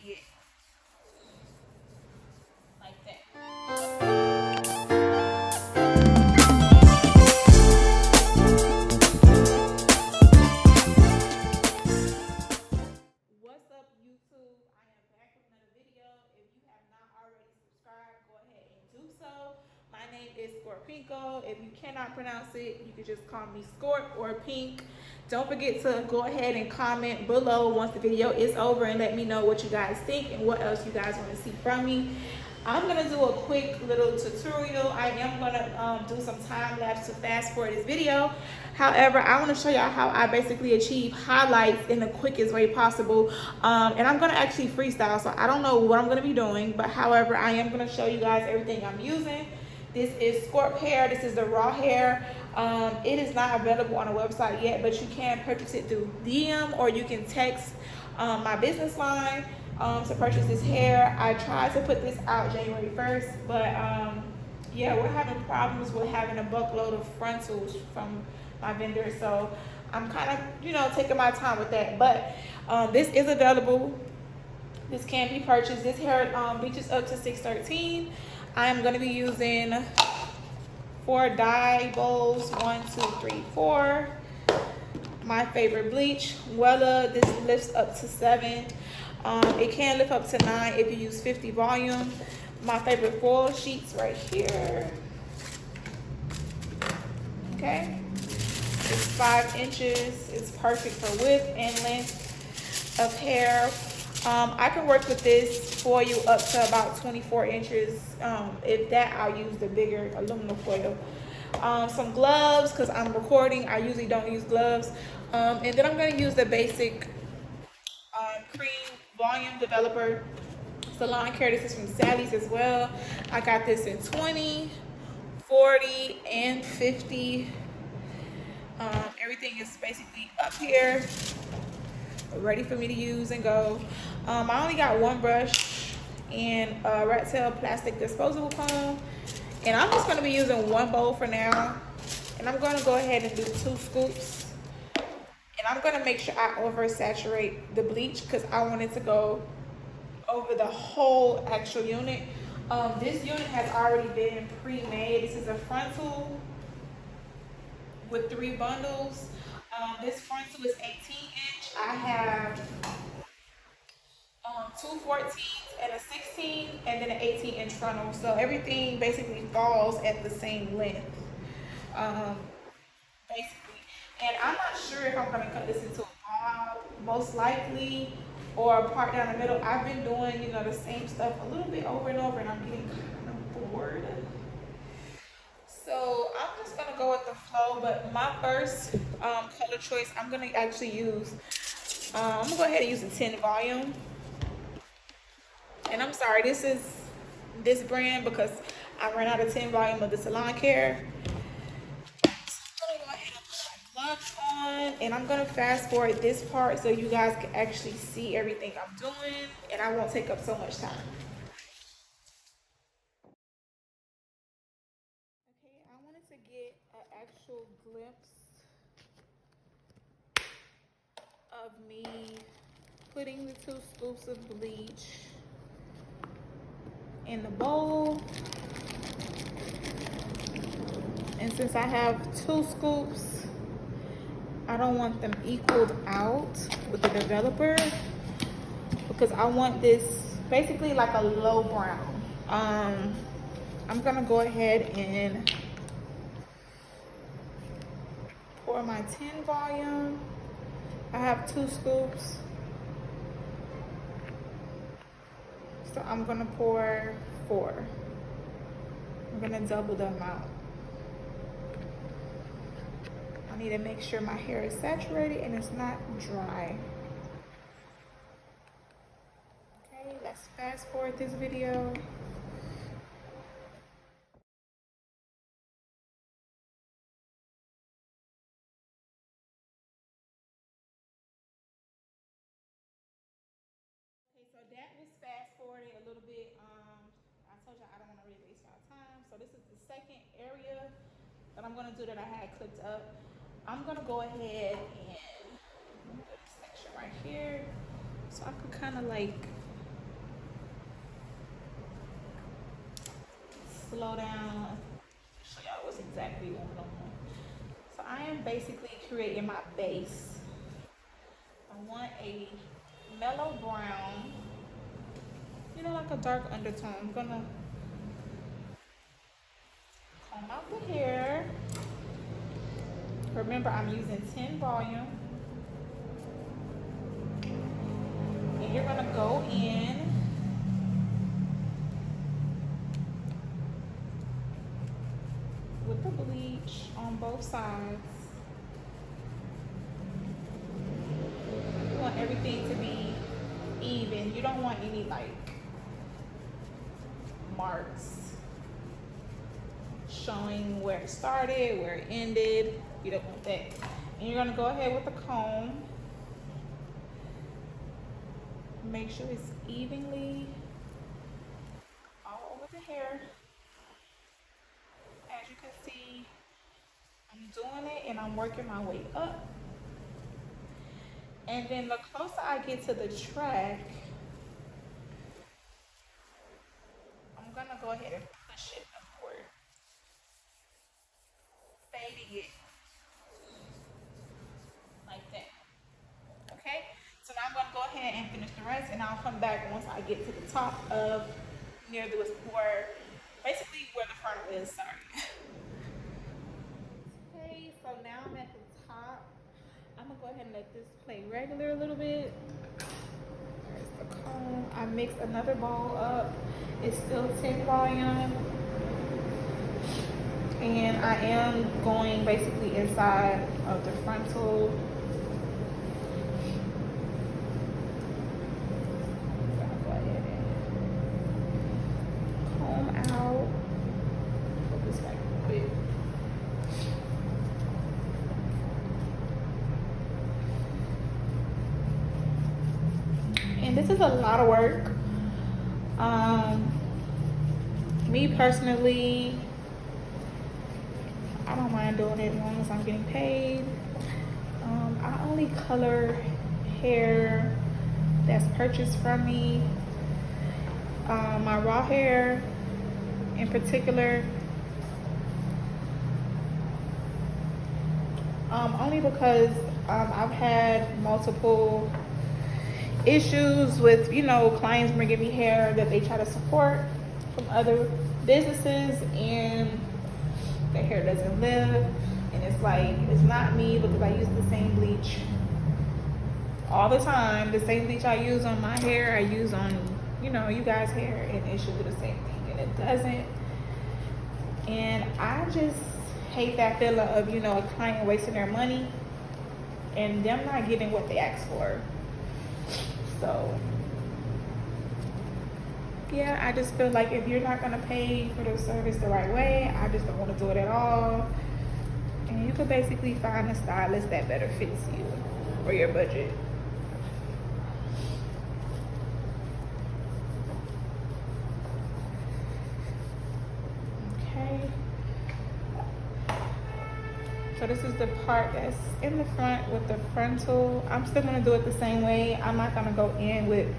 see it like that. What's up, YouTube? I am back with another video. If you have not already subscribed, go ahead and do so. My name is Scorp. If you cannot pronounce it, you can just call me Scorp or Pink. Don't forget to go ahead and comment below once the video is over and let me know what you guys think and what else you guys want to see from me. I'm gonna do a quick little tutorial. I am gonna do some time lapse to fast forward this video. However, I want to show y'all how I basically achieve highlights in the quickest way possible. And I'm gonna actually freestyle, so I don't know what I'm gonna be doing, but however, I am gonna show you guys everything I'm using. This is Scorp hair. This is the raw hair. It is not available on a website yet, but you can purchase it through DM or you can text my business line to purchase this hair. I tried to put this out January 1st, but yeah, we're having problems with having a buckload of frontals from my vendor, so I'm kind of, you know, taking my time with that. But this is available. This can be purchased. This hair bleaches up to 613. I'm going to be using 4 dye bowls, 1, 2, 3, 4. My favorite bleach, Wella. This lifts up to 7. It can lift up to 9 if you use 50 volume. My favorite foil sheets right here. Okay, it's 5 inches. It's perfect for width and length of hair. I can work with this for you up to about 24 inches. If that, I'll use the bigger aluminum foil. Some gloves, because I'm recording. I usually don't use gloves. And then I'm going to use the basic cream volume developer salon care. This is from Sally's as well. I got this in 20, 40, and 50. Everything is basically up here, ready for me to use and go. I only got 1 brush and a rat tail plastic disposable comb, and I'm just going to be using 1 bowl for now. And I'm going to go ahead and do 2 scoops, and I'm going to make sure I oversaturate the bleach because I want it to go over the whole actual unit. This unit has already been pre-made. This is a frontal with 3 bundles. This frontal is 18-inch. I have 2 14s and a 16 and then an 18-inch frontal. So everything basically falls at the same length, basically. And I'm not sure if I'm gonna cut this into a bob, most likely, or a part down the middle. I've been doing, you know, the same stuff a little bit over and over, and I'm getting kind of bored. So I'm just gonna go with the flow, but my first color choice, I'm gonna actually use, I'm gonna go ahead and use a 10 volume. And I'm sorry, this is this brand because I ran out of 10 volume of the salon care. So I'm gonna go ahead and put my gloves on, and I'm gonna fast forward this part so you guys can actually see everything I'm doing, and I won't take up so much time. I wanted to get an actual glimpse of me putting the 2 scoops of bleach in the bowl. And since I have 2 scoops, I don't want them equaled out with the developer because I want this basically like a low brown. I'm gonna go ahead and pour my 10 volume. I have 2 scoops, so I'm gonna pour 4. I'm gonna double the amount. I need to make sure my hair is saturated and it's not dry. Okay, let's fast forward this video. So that was fast forwarding a little bit. I told you I don't want to really waste my time. So this is the second area that I'm going to do that I had clipped up. I'm going to go ahead and move this section right here so I could kind of like slow down, show y'all what's exactly going on. So I am basically creating my base. I want a mellow brown, you know, like a dark undertone. I'm gonna comb out the hair. Remember, I'm using 10 volume. And you're gonna go in with the bleach on both sides. You want everything to be even. You don't want any like marks showing where it started, where it ended. You don't want that. And you're gonna go ahead with the comb. Make sure it's evenly all over the hair. As you can see, I'm doing it and I'm working my way up. And then the closer I get to the track, I'm gonna go ahead and push it upward, fading it like that. Okay, so now I'm gonna go ahead and finish the rest, and I'll come back once I get to the top of near the where, basically where the frontal is. Sorry. Okay, so now I'm at the top. I'm gonna go ahead and let this play regular a little bit. There's the comb. I mixed another bowl up. It's still 10 volume. And I am going basically inside of the frontal. I'm gonna go ahead and comb out. Put this back a bit. And this is a lot of work. Me personally, I don't mind doing it as long as I'm getting paid. I only color hair that's purchased from me. My raw hair in particular, only because I've had multiple issues with, you know, clients bringing me hair that they try to support from other businesses and their hair doesn't live, and it's like, it's not me because I use the same bleach all the time. The same bleach I use on my hair, I use on, you know, you guys' hair, and it should do the same thing, and it doesn't. And I just hate that feeling of, you know, a client wasting their money and them not getting what they asked for. So yeah, I just feel like if you're not gonna pay for the service the right way, I just don't want to do it at all. And you could basically find a stylist that better fits you or your budget. Okay. So this is the part that's in the front with the frontal. I'm still gonna do it the same way. I'm not gonna go in with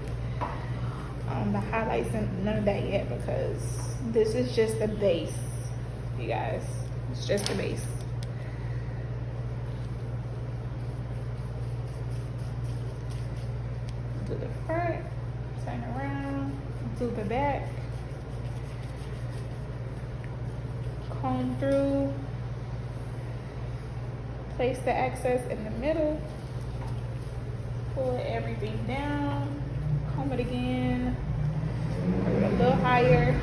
the highlights and none of that yet, because this is just the base, you guys. It's just the base. Do the front, turn around, do the back, comb through, place the excess in the middle, pull everything down, comb it again, put it a little higher,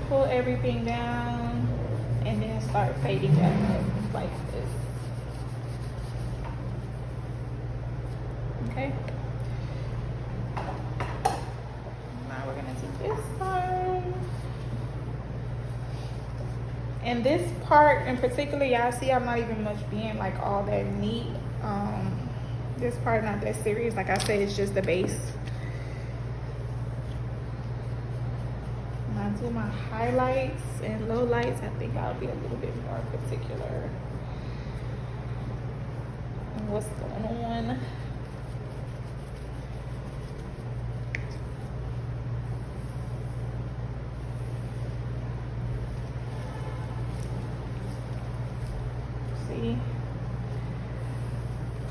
pull everything down, and then start fading that up like this. Okay. Now we're gonna do this side. And this part in particular, y'all see I'm not even much being like all that neat. This part not that serious. Like I said, it's just the base. When I do my highlights and lowlights, I think I'll be a little bit more particular on what's going on.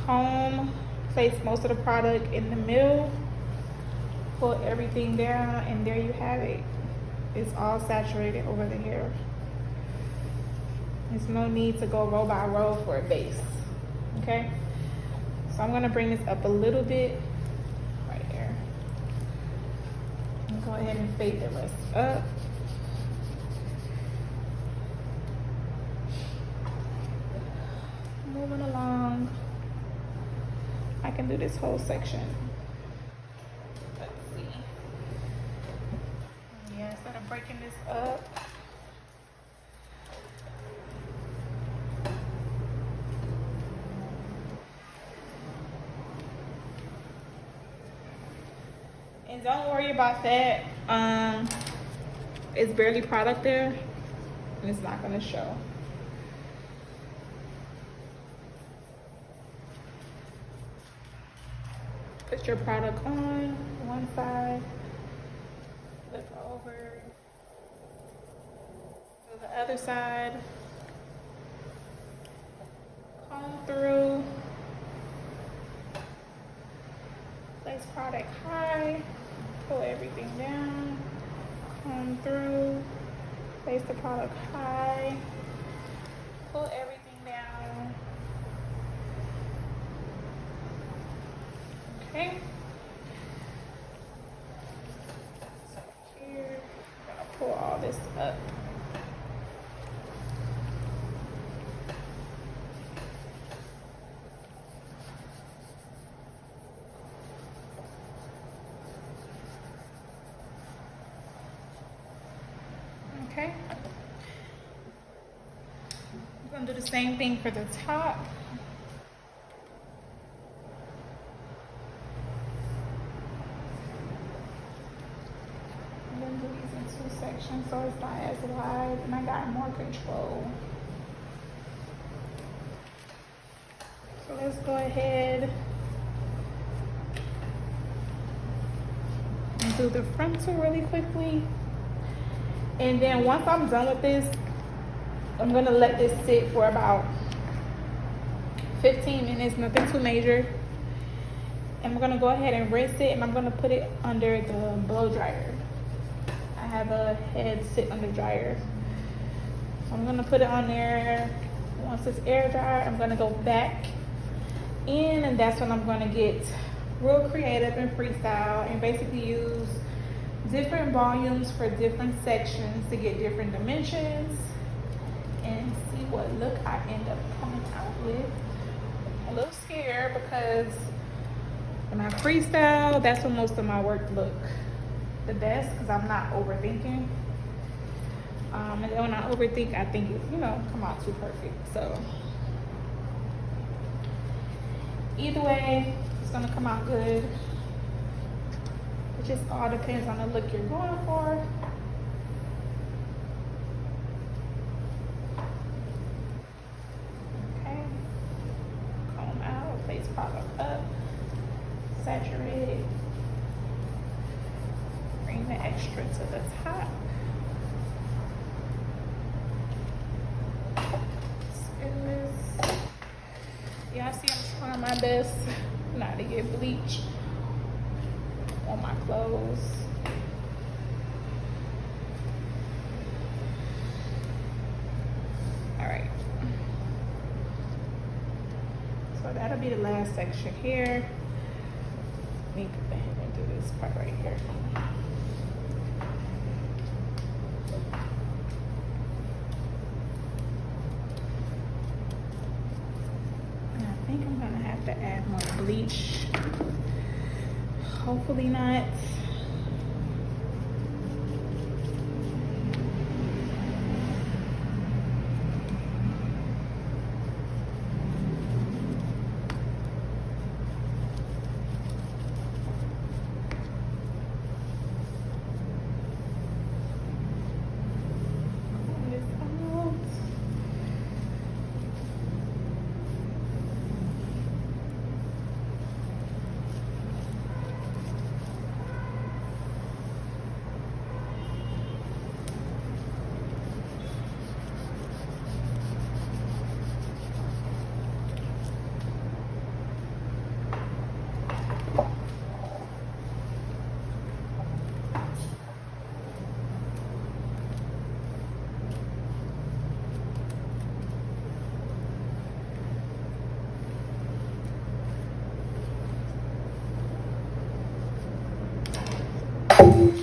comb, place most of the product in the middle, pull everything down, and there you have it. It's all saturated over the hair. There's no need to go row by row for a base, okay? So I'm gonna bring this up a little bit, right there. And go ahead and fade the rest up. Moving along. I can do this whole section. Let's see. Yeah, instead of breaking this up, and don't worry about that. It's barely product there, and it's not gonna show. Put your product on one side, flip over to the other side, comb through, place product high, pull everything down, comb through, place the product high, pull everything down. Okay. So here, I'm gonna pull all this up. Okay. I'm gonna do the same thing for the top. Section so it's not as wide, and I got more control. So let's go ahead and do the frontal really quickly, and then once I'm done with this, I'm gonna let this sit for about 15 minutes, nothing too major, and I'm gonna go ahead and rinse it, and I'm gonna put it under the blow dryer. I have a head sit under dryer. So I'm gonna put it on there. Once it's air dry, I'm gonna go back in, and that's when I'm gonna get real creative and freestyle and basically use different volumes for different sections to get different dimensions and see what look I end up coming out with. I'm a little scared because when I freestyle, that's when most of my work look the best, because I'm not overthinking. And then when I overthink, I think it's, come out too perfect. So either way, it's gonna come out good. It just all depends on the look you're going for. Okay, comb out, place product up, saturate it. Bring the extra to the top. Spin this. Y'all see I'm trying my best not to get bleach on my clothes. Alright. So that'll be the last section here. Let me go ahead and do this part right here. I think I'm gonna have to add more bleach. Hopefully not. Okay.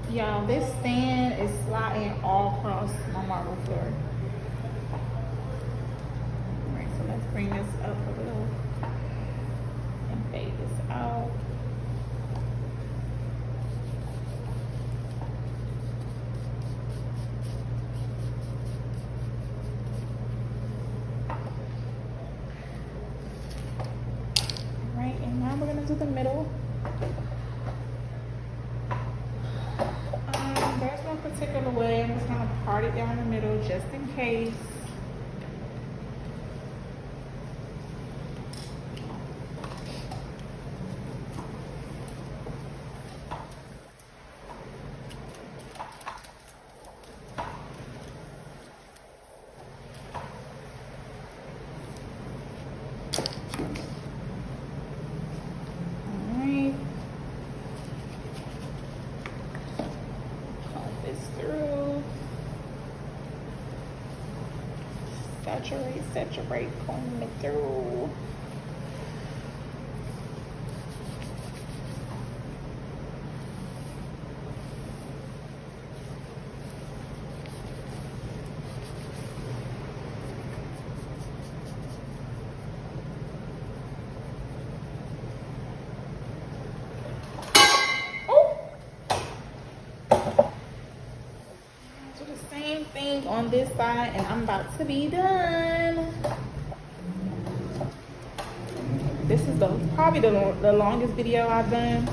Y'all, this stand is sliding all across my marble floor. Alright, so let's bring this up a little and fade this out. Alright, and now we're gonna do the middle. There's no particular way. I'm just gonna part it down the middle just in case. Alright. Comb this through. Saturate, comb it through. Do the same thing on this side, and I'm about to be done. This is probably the longest video I've done.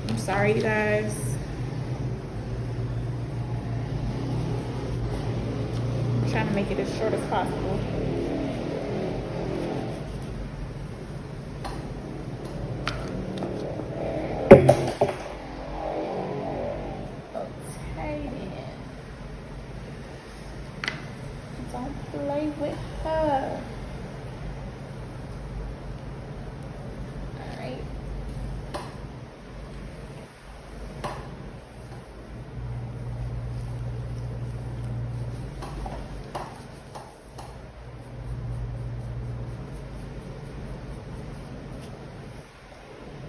I'm sorry, you guys. I'm trying to make it as short as possible. Okay then. Don't play with her. Alright.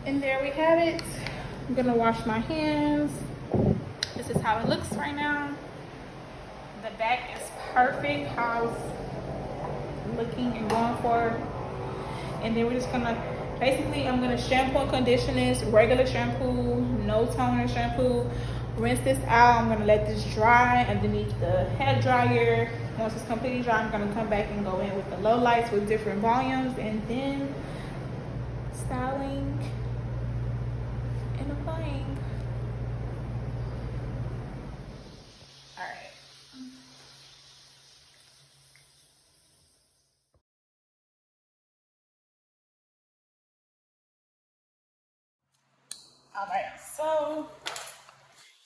And there we have it. I'm gonna wash my hands. This is how it looks right now. The back is perfect, how it's looking and going for. And then we're just gonna, basically I'm gonna shampoo and condition this, regular shampoo, no toner shampoo. Rinse this out. I'm gonna let this dry underneath the hair dryer. Once it's completely dry, I'm gonna come back and go in with the low lights with different volumes, and then styling and applying. Alright, so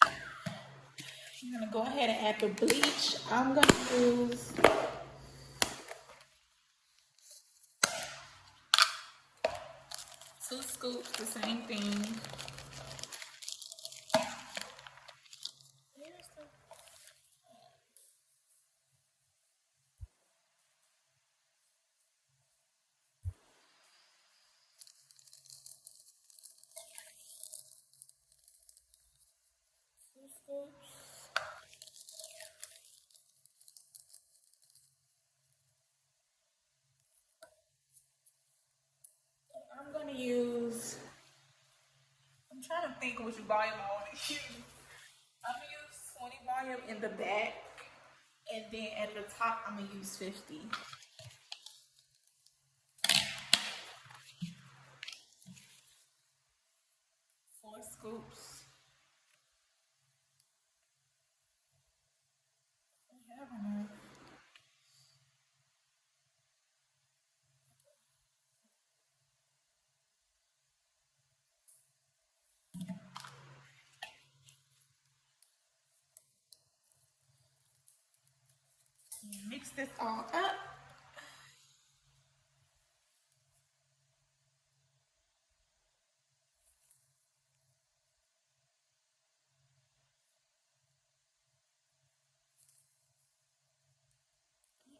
I'm gonna go ahead and add the bleach. I'm gonna use two scoops, the same thing. Two scoops. I'm gonna use, I'm trying to think which volume I want to use. I'm gonna use 20 volume in the back, and then at the top I'm gonna use 50. 4 scoops. I have enough. mix this all up.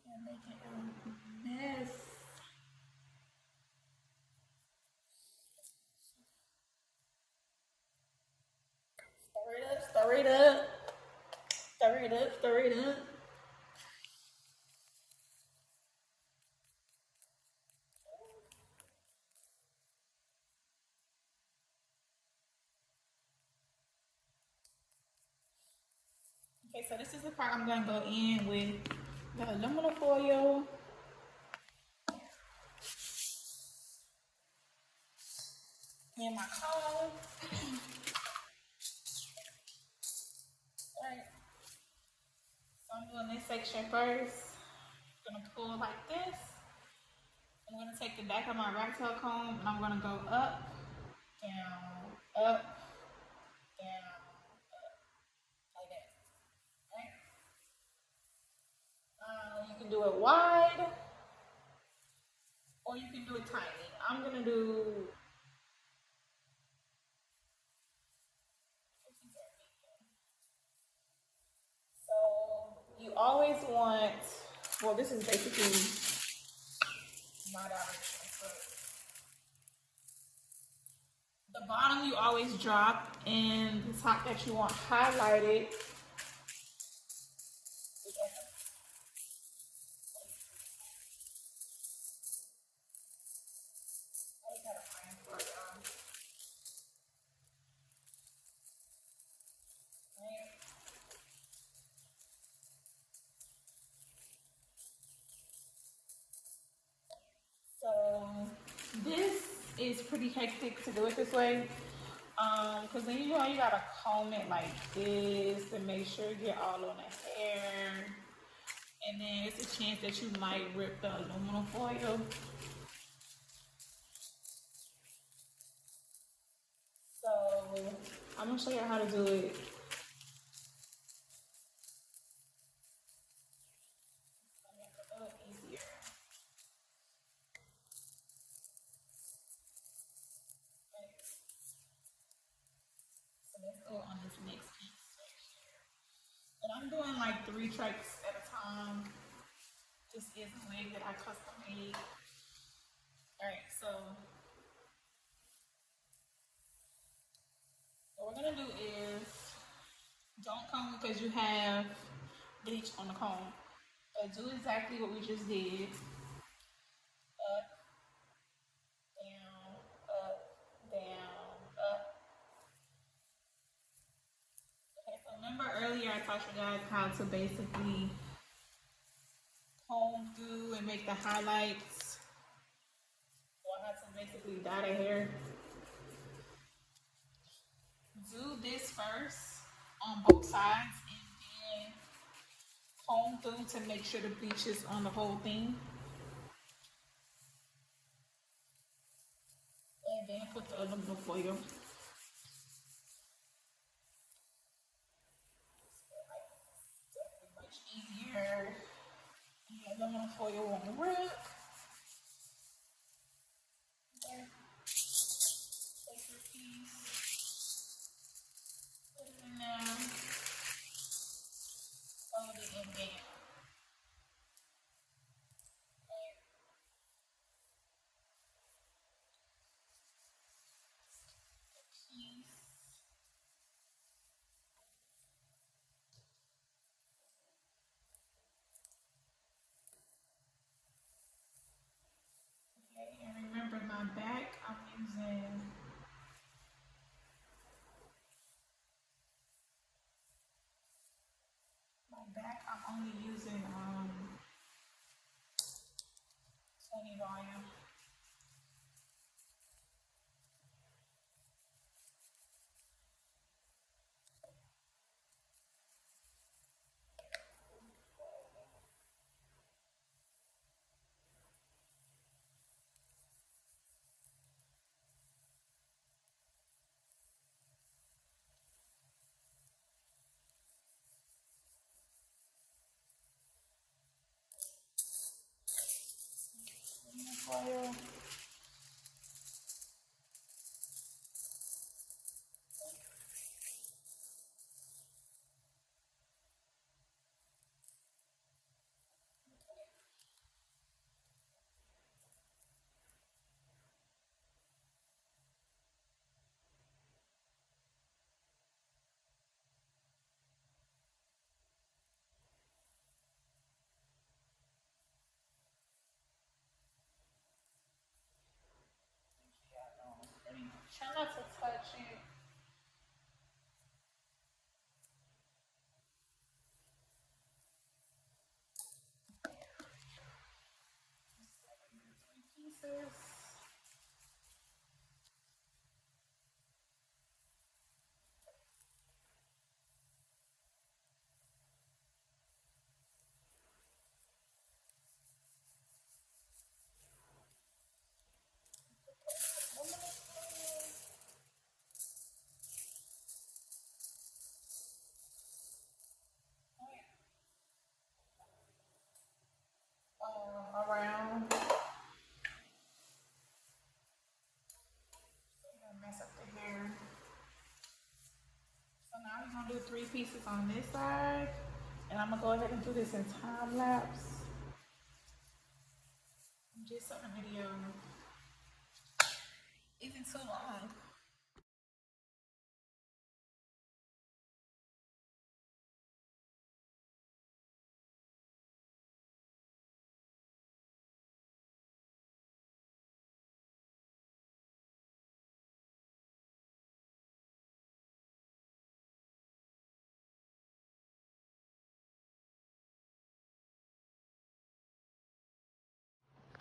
And make it a mess. Stir it up, stir it up. Stir it up, stir it up. Okay, so this is the part I'm gonna go in with the aluminum foil. And my comb. Alright. So I'm doing this section first. I'm gonna pull like this. I'm gonna take the back of my rat tail comb and I'm gonna go up, down, up, down, up, like that. Right? You can do it wide or you can do it tiny. I'm gonna do so you always want, well, this is basically my direction. So the bottom you always drop and the top that you want highlighted. So this is pretty hectic to do it this way. Cause then you know you gotta comb it like this to make sure you get all on the hair. And then it's a chance that you might rip the aluminum foil. So I'm gonna show you how to do it. A little easier. So let's go on this next piece right here. And I'm doing like 3 tracks at a time. This is a wig that I custom made. Alright, so what we're gonna do is don't comb because you have bleach on the comb. But do exactly what we just did. Up, down, up, down, up. Okay, so remember earlier I taught you guys how to basically comb through and make the highlights. Or how to basically dye the hair. Do this first on both sides and then comb through to make sure the bleach is on the whole thing. And then put the aluminum foil. Much easier. The aluminum foil won't rip. Take your piece. Put it in there. Fold it in there. Okay, and remember my back, I'm using I'm only using 20 volume. oil. Try not to touch it. Pieces. Around. Mess up the hair. So now we're gonna do 3 pieces on this side, and I'm gonna go ahead and do this in time lapse. Just so the video isn't too long.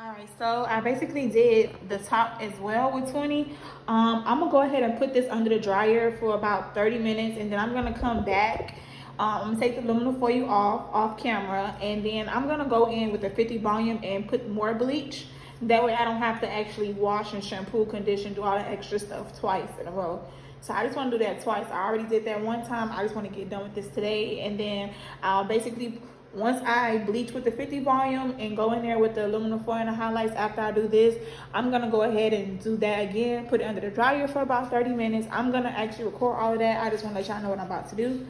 Alright, so I basically did the top as well with 20. I'm gonna go ahead and put this under the dryer for about 30 minutes, and then I'm gonna come back. I'm gonna take the aluminum foil off camera, and then I'm gonna go in with a 50 volume and put more bleach. That way I don't have to actually wash and shampoo, condition, do all that extra stuff twice in a row. So I just want to do that twice. I already did that one time. I just want to get done with this today, and then I'll basically, once I bleach with the 50 volume and go in there with the aluminum foil and the highlights after I do this, I'm going to go ahead and do that again, put it under the dryer for about 30 minutes. I'm going to actually record all of that. I just want to let y'all know what I'm about to do.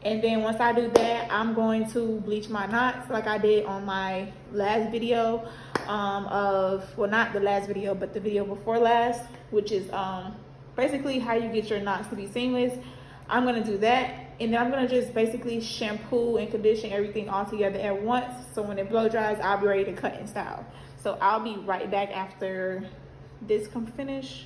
And then once I do that, I'm going to bleach my knots like I did on my last video well, not the last video, but the video before last, which is basically how you get your knots to be seamless. I'm going to do that. And then I'm going to just basically shampoo and condition everything all together at once. So when it blow dries, I'll be ready to cut and style. So I'll be right back after this come finish.